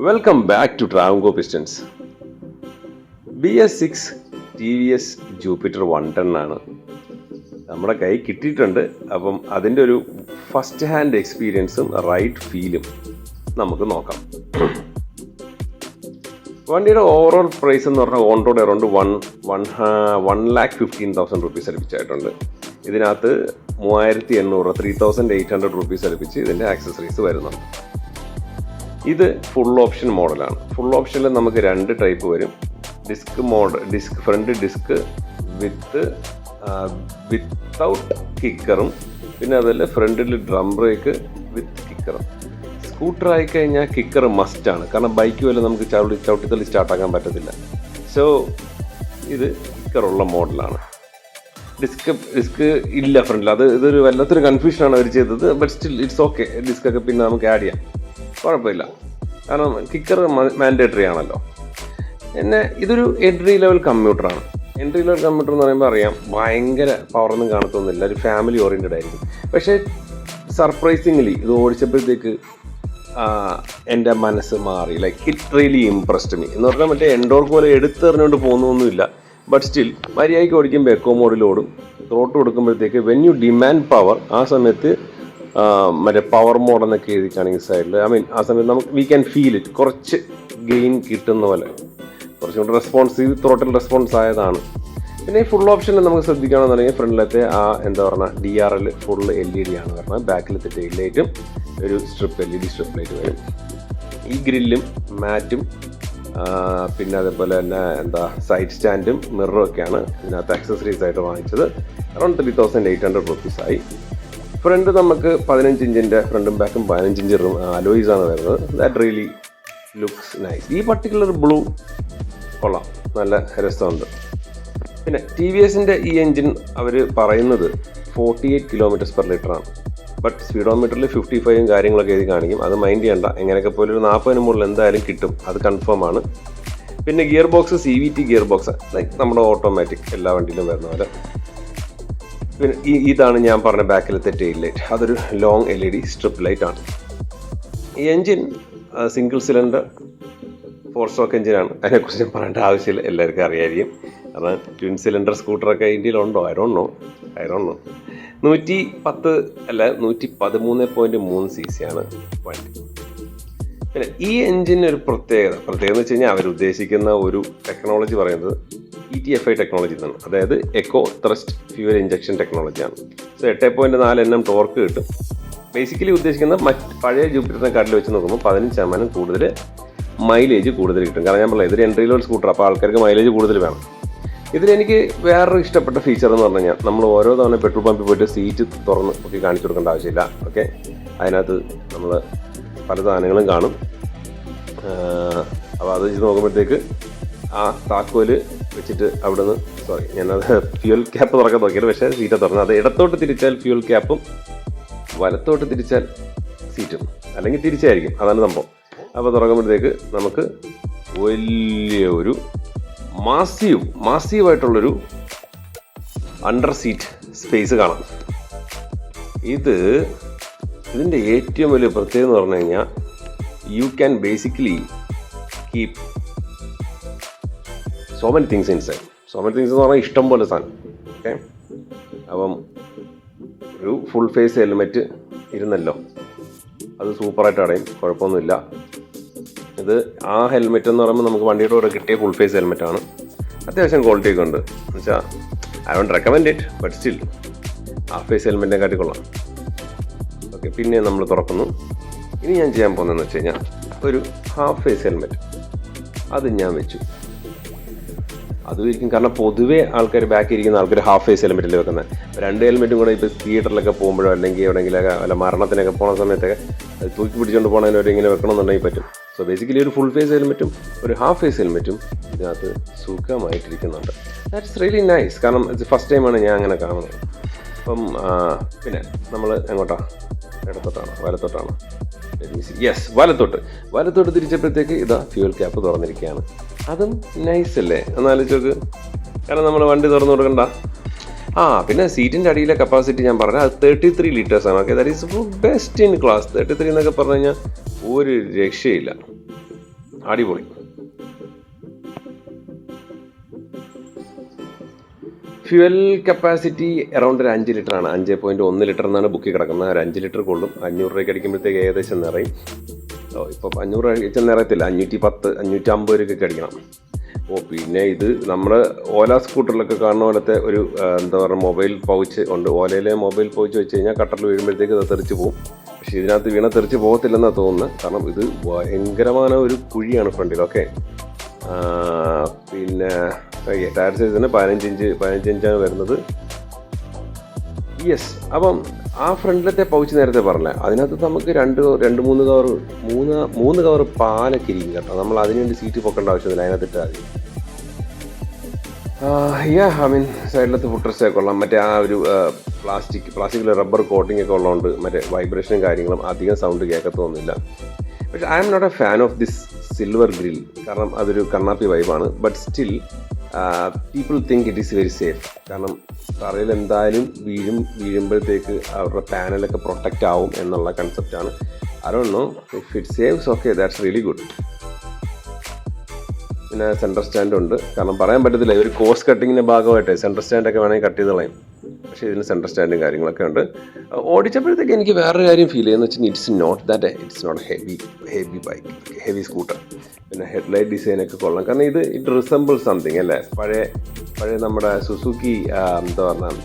Welcome back to Travanco pistons. BS6 TVS Jupiter 110 ആണ് നമ്മുടെ കൈ കിട്ടിയിട്ടുണ്ട്. അപ്പം അതിൻ്റെ ഒരു ഫസ്റ്റ് ഹാൻഡ് എക്സ്പീരിയൻസും റൈഡ് ഫീലും നമുക്ക് നോക്കാം. വണ്ടിയുടെ ഓവറോൾ പ്രൈസ് എന്ന് പറഞ്ഞാൽ ഓൺ റോഡ് അറൗണ്ട് 1,15,000 റുപ്പീസ് അടുപ്പിച്ചായിട്ടുണ്ട്. ഇതിനകത്ത് 3,800 3,800 റുപ്പീസ് അടുപ്പിച്ച് ഇതിൻ്റെ ആക്സസറീസ് വരുന്നുണ്ട്. ഇത് ഫുൾ ഓപ്ഷൻ മോഡലാണ്. ഫുൾ ഓപ്ഷനിൽ നമുക്ക് 2 ടൈപ്പ് വരും. ഡിസ്ക് ഫ്രണ്ട് ഡിസ്ക് വിത്തൗട്ട് കിക്കറും, പിന്നെ അതല്ല ഫ്രണ്ടിൽ ഡ്രം ബ്രേക്ക് വിത്ത് കിക്കറും. സ്കൂട്ടർ ആയിക്കഴിഞ്ഞാൽ കിക്കർ മസ്റ്റാണ്, കാരണം ബൈക്ക് വല്ല നമുക്ക് ചവിട്ടിത്തള്ളി സ്റ്റാർട്ടാക്കാൻ പറ്റത്തില്ല. സോ ഇത് കിക്കറുള്ള മോഡലാണ്. ഡിസ്ക് ഇല്ല ഫ്രണ്ടിൽ. ഇതൊരു വല്ലാത്തൊരു കൺഫ്യൂഷനാണ് അവർ ചെയ്തത്. But still it's okay. ഡിസ്കൊക്കെ പിന്നെ നമുക്ക് ആഡ് ചെയ്യാം, കുഴപ്പമില്ല. കാരണം കിക്കർ മാൻഡേറ്ററി ആണല്ലോ. പിന്നെ ഇതൊരു എൻട്രി ലെവൽ കമ്പ്യൂട്ടറാണ്. എൻട്രി ലെവൽ കമ്പ്യൂട്ടർ എന്ന് പറയുമ്പോൾ അറിയാം, ഭയങ്കര പവറൊന്നും കാണത്തൊന്നുമില്ല, ഒരു ഫാമിലി ഓറിയൻറ്റഡ് ആയിരിക്കും. പക്ഷേ സർപ്രൈസിംഗ്ലി ഇത് ഓടിച്ചപ്പോഴത്തേക്ക് എൻ്റെ മനസ്സ് മാറി. Like it really impressed me. എന്ന് പറഞ്ഞാൽ മറ്റേ എൻഡോർക്ക് പോലെ എടുത്തെറിഞ്ഞുകൊണ്ട് പോകുന്നൊന്നുമില്ല. ബട്ട് സ്റ്റിൽ മര്യാദയ്ക്ക് ഓടിക്കുമ്പോൾ എക്കോ മോഡിലോടും. ത്രോട്ട് കൊടുക്കുമ്പോഴത്തേക്ക് വെൻ യു ഡിമാൻഡ് പവർ, ആ സമയത്ത് മറ്റേ പവർ മോഡ് എന്നൊക്കെ എഴുതി കാണിക്കുന്ന സൈഡിൽ, ആ സമയത്ത് നമുക്ക് വി ക്യാൻ ഫീൽ ഇറ്റ്. കുറച്ച് ഗെയിൻ കിട്ടുന്ന പോലെ, കുറച്ചും കൂടി റെസ്പോൺസീവ് ത്രോട്ടിൽ റെസ്പോൺസ് ആയതാണ്. പിന്നെ ഈ ഫുൾ ഓപ്ഷനിൽ നമുക്ക് ശ്രദ്ധിക്കുകയാണെന്നുണ്ടെങ്കിൽ ഫ്രണ്ടിലത്തെ DRL ഫുൾ LED ആണ് വരുന്നത്. ബാക്കിലത്തെ ടെയിൽ ലൈറ്റും ഒരു LED സ്ട്രിപ്പ് ലൈറ്റ് വരും. ഈ ഗ്രില്ലും മാറ്റും പിന്നെ അതേപോലെ തന്നെ സൈഡ് സ്റ്റാൻഡും മിററും ഒക്കെയാണ് ഇതിനകത്ത് ആക്സസറീസ് ആയിട്ട് വാങ്ങിച്ചത്. അറൗണ്ട് 3,800 റുപ്പീസായി. ഫ്രണ്ട് നമുക്ക് 15 ഇഞ്ചിൻ്റെ ഫ്രണ്ടും ബാക്കും 15 ഇഞ്ച് അലോയ്സ് ആണ് വരുന്നത്. That really looks nice. ഈ പർട്ടിക്കുലർ ബ്ലൂ കൊള്ളാം, നല്ല രസമുണ്ട്. പിന്നെ TVSൻ്റെ ഈ എൻജിൻ അവർ പറയുന്നത് 48 km/L ആണ്. ബട്ട് സ്പീഡോമീറ്ററിൽ 55 കാര്യങ്ങളൊക്കെ എഴുതി കാണിക്കും. അത് മൈൻഡ് ചെയ്യണ്ട. എങ്ങനെയൊക്കെ പോലെ ഒരു 40 മുകളിൽ എന്തായാലും കിട്ടും, അത് കൺഫേം ആണ്. പിന്നെ gear box CVT gear box, like നമ്മുടെ ഓട്ടോമാറ്റിക് എല്ലാ വണ്ടിയിലും വരുന്ന പോലെ. പിന്നെ ഇതാണ് ഞാൻ പറഞ്ഞ ബാക്കിലത്തെ ടെയിൽ ലൈറ്റ്. അതൊരു ലോങ് LED സ്ട്രിപ്പ് ലൈറ്റ് ആണ്. ഈ എൻജിൻ സിംഗിൾ സിലിണ്ടർ 4 സ്ട്രോക്ക് എൻജിനാണ്. അതിനെക്കുറിച്ച് ഞാൻ പറയേണ്ട ആവശ്യമില്ല, എല്ലാവർക്കും അറിയായിരിക്കും. കാരണം ട്വിൻ സിലിണ്ടർ സ്കൂട്ടറൊക്കെ ഇന്ത്യയിലുണ്ടോ? I don't know. 113.3 cc ആണ് വണ്ടി. പിന്നെ ഈ എൻജിന് ഒരു പ്രത്യേകത എന്ന് വെച്ച് കഴിഞ്ഞാൽ അവരുദ്ദേശിക്കുന്ന ഒരു ടെക്നോളജി പറയുന്നത് ETFI ടെക്നോളജി എന്നാണ്. അതായത് എക്കോ ത്രസ്റ്റ് ഫ്യൂവൽ ഇഞ്ചക്ഷൻ ടെക്നോളജിയാണ്. സോ 8.4 Nm ടോർക്ക് കിട്ടും. ബേസിക്കലി ഉദ്ദേശിക്കുന്നത് പഴയ ജൂപ്പിറ്ററിനെക്കാട്ടിൽ വെച്ച് നോക്കുമ്പോൾ 15% കൂടുതൽ മൈലേജ് കൂടുതൽ കിട്ടും. കാരണം ഞാൻ പറഞ്ഞത് ഇതൊരു എൻട്രി ലെവൽ സ്കൂട്ടർ, അപ്പോൾ ആൾക്കാർക്ക് മൈലേജ് കൂടുതൽ വേണം. ഇതിലെനിക്ക് വേറൊരു ഇഷ്ടപ്പെട്ട ഫീച്ചർ എന്ന് പറഞ്ഞു കഴിഞ്ഞാൽ, നമ്മൾ ഓരോ തവണ പെട്രോൾ പമ്പിൽ പോയിട്ട് സീറ്റ് തുറന്ന് ഒക്കെ കാണിച്ചു കൊടുക്കേണ്ട ആവശ്യമില്ല. ഓക്കെ, അതിനകത്ത് നമ്മൾ പല സാധനങ്ങളും കാണും. അപ്പോൾ അത് വെച്ച് നോക്കുമ്പോഴത്തേക്ക് ആ താക്കോല് വെച്ചിട്ട് അവിടുന്ന് ഞാനത് ഫ്യൂൽ ക്യാപ്പ് തുറക്കാൻ നോക്കിയത്, പക്ഷേ സീറ്റ് തുറന്നു. അത് ഇടത്തോട്ട് തിരിച്ചാൽ ഫ്യൂൽ ക്യാപ്പും വലത്തോട്ട് തിരിച്ചാൽ സീറ്റും, അല്ലെങ്കിൽ തിരിച്ചായിരിക്കും, അതാണ് സംഭവം. അപ്പോൾ തുറക്കുമ്പോഴത്തേക്ക് നമുക്ക് വലിയ ഒരു മാസീവായിട്ടുള്ളൊരു അണ്ടർ സീറ്റ് സ്പേസ് കാണാം. ഇതിൻ്റെ ഏറ്റവും വലിയ പ്രത്യേകത എന്ന് പറഞ്ഞു കഴിഞ്ഞാൽ, you can basically keep so many things inside. എന്ന് പറഞ്ഞാൽ ഇഷ്ടം പോലെ സാധനം. ഓക്കെ, അപ്പം ഒരു ഫുൾ ഫേസ് ഹെൽമെറ്റ് ഇരുന്നല്ലോ, അത് സൂപ്പറായിട്ട് അടയും, കുഴപ്പമൊന്നുമില്ല. ഇത് ആ ഹെൽമെറ്റ് എന്ന് പറയുമ്പോൾ നമുക്ക് വണ്ടിയുടെ കൂടെ കിട്ടിയ ഫുൾ ഫേസ് ഹെൽമെറ്റാണ്. അത്യാവശ്യം ക്വാളിറ്റി ഒക്കെ ഉണ്ട്. എന്ന് വെച്ചാൽ I don't recommend it, but still half face ഹെൽമെറ്റിനെ കാട്ടി കൊള്ളാം. ഓക്കെ, പിന്നെ നമ്മൾ തുറക്കുന്നു. ഇനി ഞാൻ ചെയ്യാൻ പോകുന്നതെന്ന് വെച്ച് കഴിഞ്ഞാൽ, ഒരു ഹാഫ് ഫേസ് ഹെൽമെറ്റ് അത് ഞാൻ വെച്ചു. അതുമായിരിക്കും, കാരണം പൊതുവേ ആൾക്കാർ ബാക്കിൽ ഇരിക്കുന്ന ആൾക്കാർ ഹാഫ് ഫേസ് ഹെൽമെറ്റിൽ വെക്കുന്നത്. 2 ഹെൽമെറ്റും കൂടെ ഇപ്പോൾ തിയേറ്ററിലൊക്കെ പോകുമ്പോഴോ അല്ലെങ്കിൽ എവിടെയെങ്കിലൊക്കെ വല്ല മരണത്തിനൊക്കെ പോകുന്ന സമയത്തൊക്കെ അത് തൂക്കി പിടിച്ചുകൊണ്ട് പോകണതിനൊരു ഇങ്ങനെ വെക്കണമെന്നുണ്ടെങ്കിൽ പറ്റും. സോ ബേസിക്കലി ഒരു ഫുൾ ഫേസ് ഹെൽമെറ്റും ഒരു ഹാഫ് ഫേസ് ഹെൽമെറ്റും ഇതിനകത്ത് സുഖമായിട്ടിരിക്കുന്നുണ്ട്. That's really nice. കാരണം ഫസ്റ്റ് ടൈമാണ് ഞാൻ അങ്ങനെ കാണുന്നത്. അപ്പം പിന്നെ നമ്മൾ എങ്ങോട്ടാണ്? ഇടത്തോട്ടാണ് വലത്തോട്ടാണ്? യെസ്, വലത്തോട്ട് തിരിച്ചപ്പോഴത്തേക്ക് ഇതാ ഫ്യൂൽ ക്യാപ്പ് തുറന്നിരിക്കുകയാണ്. അതും നൈസ് അല്ലേ? എന്നാലോചിച്ച് നോക്ക്. കാരണം നമ്മൾ വണ്ടി തുറന്നു കൊടുക്കണ്ട. പിന്നെ സീറ്റിൻ്റെ അടിയിലെ കപ്പാസിറ്റി ഞാൻ പറഞ്ഞാൽ അത് 33 liters ആണ്. Okay, that is best in class. 33 എന്നൊക്കെ പറഞ്ഞു കഴിഞ്ഞാൽ ഒരു രക്ഷയില്ല, അടിപൊളി. ഫ്യുവൽ കപ്പാസിറ്റി അറൗണ്ട് ഒരു 5 ലിറ്ററാണ്, 5.1 ലിറ്റർ എന്നാണ് ബുക്കിൽ കിടക്കുന്നത്. ഒരു 5 ലിറ്റർ കൊള്ളും. 500 രൂപയ്ക്ക് അടിക്കുമ്പോഴത്തേക്ക് ഏകദേശം നിറയും. ഇപ്പം 500 അടിച്ചാൽ നിറയത്തില്ല, 510, 550 രൂപയ്ക്ക് അടിക്കണം. പിന്നെ ഇത് നമ്മുടെ ഓല സ്കൂട്ടറിലൊക്കെ കാണുന്ന പോലത്തെ ഒരു എന്താ പറയുക മൊബൈൽ പൗച്ച് ഉണ്ട്. ഓലയിലെ മൊബൈൽ പൗച്ച് വെച്ച് കഴിഞ്ഞാൽ കട്ടറിൽ വീഴുമ്പോഴത്തേക്ക് അത് തെറിച്ച് പോകും. പക്ഷേ ഇതിനകത്ത് വീണ തെറിച്ച് പോകത്തില്ലെന്നാണ് തോന്നുന്നത്. കാരണം ഇത് ഭയങ്കരമായ ഒരു കുഴിയാണ് ഫ്രണ്ടിൽ. ഓക്കെ, പിന്നെ ടയർ സൈസിന് 15 ഇഞ്ചാണ് വരുന്നത്. യെസ്. അപ്പം ആ ഫ്രണ്ടിലത്തെ പൗച്ച് നേരത്തെ പറഞ്ഞില്ല, അതിനകത്ത് നമുക്ക് മൂന്ന് കവർ പാലൊക്കെ ഇരിക്കും കേട്ടോ. നമ്മൾ അതിനുവേണ്ടി സീറ്റ് പൊക്കേണ്ട ആവശ്യമില്ല, അതിനകത്തിട്ടാൽ മതി. ഐ മീൻ സൈഡിലത്തെ ഫുട്രസ്റ്റൊക്കെ കൊള്ളാം. മറ്റേ ആ ഒരു പ്ലാസ്റ്റിക്കിൽ റബ്ബർ കോട്ടിംഗ് ഒക്കെ ഉള്ളതുകൊണ്ട് മറ്റേ വൈബ്രേഷനും കാര്യങ്ങളും അധികം സൗണ്ട് കേൾക്കത്തൊന്നുമില്ല. പക്ഷേ I am not a fan of this silver grill, കാരണം അതൊരു കണ്ണാപ്പി വൈബാണ്. But still people think it is very safe. കാരണം തറയിൽ എന്തായാലും വീഴുമ്പോഴത്തേക്ക് അവരുടെ പാനലൊക്കെ പ്രൊട്ടക്റ്റ് ആവും എന്നുള്ള കൺസെപ്റ്റാണ്. I don't know if it saves. Okay, that's really good. പിന്നെ സെൻറ്റർ സ്റ്റാൻഡ് ഉണ്ട്. കാരണം പറയാൻ പറ്റത്തില്ല, ഒരു കോസ്റ്റ് കട്ടിങ്ങിൻ്റെ ഭാഗമായിട്ട് സെൻറ്റർ സ്റ്റാൻഡൊക്കെ വേണമെങ്കിൽ കട്ട് ചെയ്ത് കളയും. പക്ഷേ ഇതിന് സെൻറ്റർ സ്റ്റാൻഡും കാര്യങ്ങളൊക്കെ ഉണ്ട്. ഓടിച്ചപ്പോഴത്തേക്ക് എനിക്ക് വേറൊരു കാര്യം ഫീൽ ചെയ്യുന്നത് വെച്ചാൽ it's not heavy bike, heavy scooter. പിന്നെ ഹെഡ്ലൈറ്റ് ഡിസൈനൊക്കെ കൊള്ളാം. കാരണം ഇറ്റ് റിസംബിൾ സംതിങ് അല്ലേ, പഴയ നമ്മുടെ സുസുക്കി എന്താ പറഞ്ഞാൽ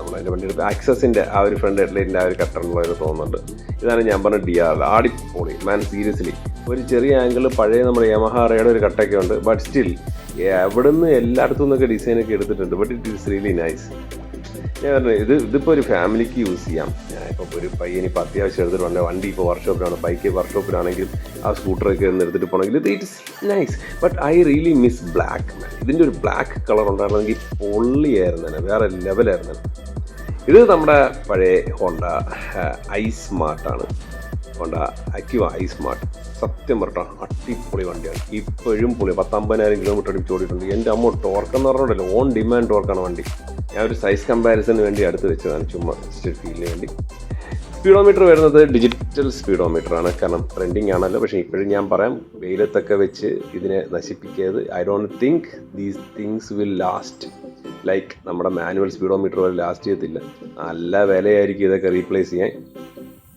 നമ്മളതിൻ്റെ വണ്ടിയുടെ ആക്സസിൻ്റെ ആ ഒരു ഫ്രണ്ട് ഹെഡ്ലൈറ്റിൻ്റെ ആ ഒരു കട്ടറുള്ളതൊക്കെ തോന്നുന്നുണ്ട്. ഇതാണ് ഞാൻ പറഞ്ഞ DRL. ആടിപ്പൊളി മാൻ, സീരിയസ്ലി. ഒരു ചെറിയ ആംഗിൾ പഴയ നമ്മുടെ യമഹാറയുടെ ഒരു കട്ടൊക്കെ ഉണ്ട്. ബട്ട് സ്റ്റിൽ എവിടെ നിന്ന് എല്ലായിടത്തു നിന്നൊക്കെ ഡിസൈനൊക്കെ എടുത്തിട്ടുണ്ട്. But it is really nice. ഞാൻ പറഞ്ഞത് ഇതിപ്പോൾ ഒരു ഫാമിലിക്ക് യൂസ് ചെയ്യാം. ഇപ്പോൾ ഒരു പയ്യന് ഇപ്പോൾ അത്യാവശ്യം എടുത്തിട്ടുണ്ട്, വണ്ടി ഇപ്പോൾ വർക്ക്ഷോപ്പിലാണ്, ബൈക്ക് വർക്ക്ഷോപ്പിലാണെങ്കിൽ ആ സ്കൂട്ടറൊക്കെ എടുത്തിട്ട് പോകണമെങ്കിൽ it is nice. But I really miss black. ഇതിൻ്റെ ഒരു ബ്ലാക്ക് കളർ ഉണ്ടായിരുന്നെങ്കിൽ പൊള്ളിയായിരുന്നു, വേറെ ലെവലായിരുന്നു. ഇത് നമ്മുടെ പഴയ ഹോണ്ട ഐസ്മാർട്ടാണ്, ഹോണ്ട ആക്ടിവ ഐസ്മാർട്ട്. സത്യം പറഞ്ഞാൽ അടിപൊളി വണ്ടിയാണ്. ഇപ്പോഴും പൊളി. 50,000 കിലോമീറ്റർ അടിച്ച് ഓടിയിട്ടുണ്ട്. എൻ്റെ അമ്മ ടോർക്കെന്ന് പറഞ്ഞിട്ടല്ലോ, ഓൺ ഡിമാൻഡ് ടോർക്കാണ് വണ്ടി. ഞാൻ ഒരു സൈസ് കമ്പാരിസണിന് വേണ്ടി അടുത്ത് വെച്ചതാണ്, ചുമ്മാ ഫീലിന് വേണ്ടി. സ്പീഡോമീറ്റർ വരുന്നത് ഡിജിറ്റൽ സ്പീഡോമീറ്ററാണ്. കാരണം ട്രെൻഡിങ് ആണല്ലോ. പക്ഷേ ഇപ്പോഴും ഞാൻ പറയാം, വെയിലത്തൊക്കെ വെച്ച് ഇതിനെ നശിപ്പിക്കരുത്. I don't think these things will last like നമ്മുടെ മാനുവൽ സ്പീഡോമീറ്റർ വരെ ലാസ്റ്റ് ചെയ്യത്തില്ല. നല്ല വിലയായിരിക്കും ഇതൊക്കെ റീപ്ലേസ് ചെയ്യാൻ.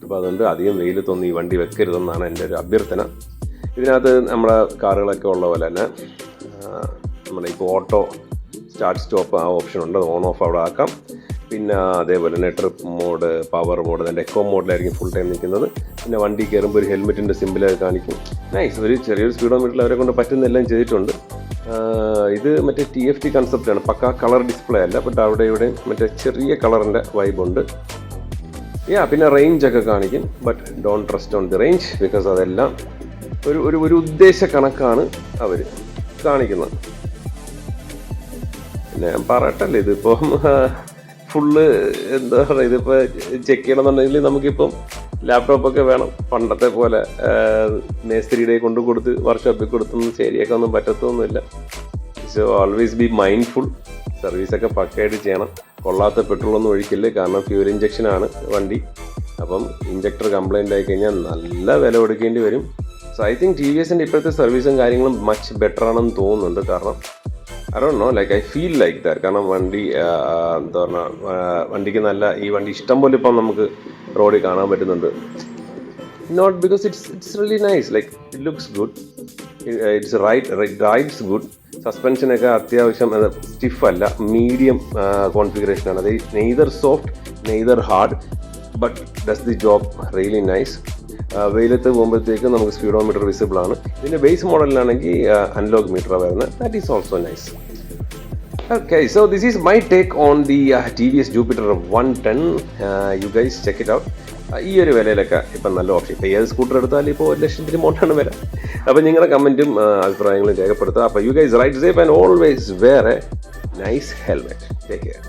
അപ്പോൾ അതുകൊണ്ട് അധികം വെയിലത്തൊന്നും ഈ വണ്ടി വെക്കരുതെന്നാണ് എൻ്റെ ഒരു അഭ്യർത്ഥന. ഇതിനകത്ത് നമ്മുടെ കാറുകളൊക്കെ ഉള്ള പോലെ തന്നെ നമ്മുടെ ഇപ്പോൾ ഓട്ടോ സ്റ്റാർട്ട് സ്റ്റോപ്പ് ആ ഓപ്ഷൻ ഉണ്ട്, ഓൺ ഓഫ് അവിടെ ആക്കാം. പിന്നെ അതേപോലെ തന്നെ ട്രിപ്പ് മോഡ്, പവർ മോഡ്, അതിൻ്റെ എക്കോ മോഡിലായിരിക്കും ഫുൾ ടൈം നിൽക്കുന്നത്. പിന്നെ വണ്ടി കയറുമ്പോൾ ഒരു ഹെൽമെറ്റിൻ്റെ സിമ്പിളൊക്കെ കാണിക്കും. നൈസ്. ഒരു ചെറിയൊരു സ്പീഡോമീറ്ററിൽ അവരെ കൊണ്ട് പറ്റുന്നെല്ലാം ചെയ്തിട്ടുണ്ട്. ഇത് മറ്റേ TFT കൺസെപ്റ്റാണ്, പക്ക കളർ ഡിസ്പ്ലേ അല്ല. ബട്ട് അവിടെ ഇവിടെ മറ്റേ ചെറിയ കളറിൻ്റെ വൈബുണ്ട്. പിന്നെ റേഞ്ചൊക്കെ കാണിക്കും. But don't trust on the range, because അതെല്ലാം ഒരു ഉദ്ദേശ കണക്കാണ് അവർ കാണിക്കുന്നത്. പിന്നെ ഞാൻ പറയട്ടല്ലേ, ഇതിപ്പോൾ ഫുള്ള് എന്താ പറയുക, ഇതിപ്പോൾ ചെക്ക് ചെയ്യണമെന്നുണ്ടെങ്കിൽ നമുക്കിപ്പം ലാപ്ടോപ്പൊക്കെ വേണം. പണ്ടത്തെ പോലെ മേസ്ത്രിയുടെ കൊണ്ട് കൊടുത്ത് വർക്ക്ഷോപ്പിൽ കൊടുത്തൊന്നും ശരിയൊക്കെ ഒന്നും പറ്റത്തൊന്നുമില്ല. So always be mindful. സർവീസൊക്കെ പക്കയായിട്ട് ചെയ്യണം. കൊള്ളാത്ത പെട്രോളൊന്നും ഒഴിക്കില്ല, കാരണം ഫ്യൂൽ ഇഞ്ചക്ഷനാണ് വണ്ടി. അപ്പം ഇഞ്ചക്ടർ കംപ്ലൈൻ്റ് ആയി കഴിഞ്ഞാൽ നല്ല വില കൊടുക്കേണ്ടി വരും. സോ ഐ തിങ്ക് TVSൻ്റെ ഇപ്പോഴത്തെ സർവീസും കാര്യങ്ങളും മച്ച് ബെറ്റർ ആണെന്ന് തോന്നുന്നുണ്ട്. കാരണം I don't no, like I feel like that. കാരണം വണ്ടി എന്താ പറഞ്ഞാൽ വണ്ടിക്ക് നല്ല, ഈ വണ്ടി ഇഷ്ടം പോലെ ഇപ്പം നമുക്ക് റോഡിൽ കാണാൻ പറ്റുന്നുണ്ട്. Not because it's really nice, like it looks good, it's rides good. സസ്പെൻഷനൊക്കെ അത്യാവശ്യം സ്റ്റിഫ് അല്ല, മീഡിയം കോൺഫിഗറേഷനാണ്. അത് neither soft neither hard, but does the job really nice. വെയിലത്ത് പോകുമ്പോഴത്തേക്ക് നമുക്ക് സ്പീഡോമീറ്റർ വിസിബിൾ ആണ്. ഇതിൻ്റെ ബേസ് മോഡലിലാണെങ്കിൽ അനലോഗ് മീറ്ററാണ് വരുന്നത്. That is also nice. Okay, so this is my take on the TVS Jupiter 110. You guys check it out. ഈ ഒരു വിലയിലൊക്കെ ഇപ്പം നല്ല ഓപ്ഷൻ. ഇപ്പോൾ ഏത് സ്കൂട്ടർ എടുത്താലും ഇപ്പോൾ 1,00,000 മുകളിലാണ് വില. അപ്പോൾ നിങ്ങളുടെ കമൻറ്റും അഭിപ്രായങ്ങളും രേഖപ്പെടുത്തുക. അപ്പോൾ you guys ride safe and always wear a nice helmet. Take care.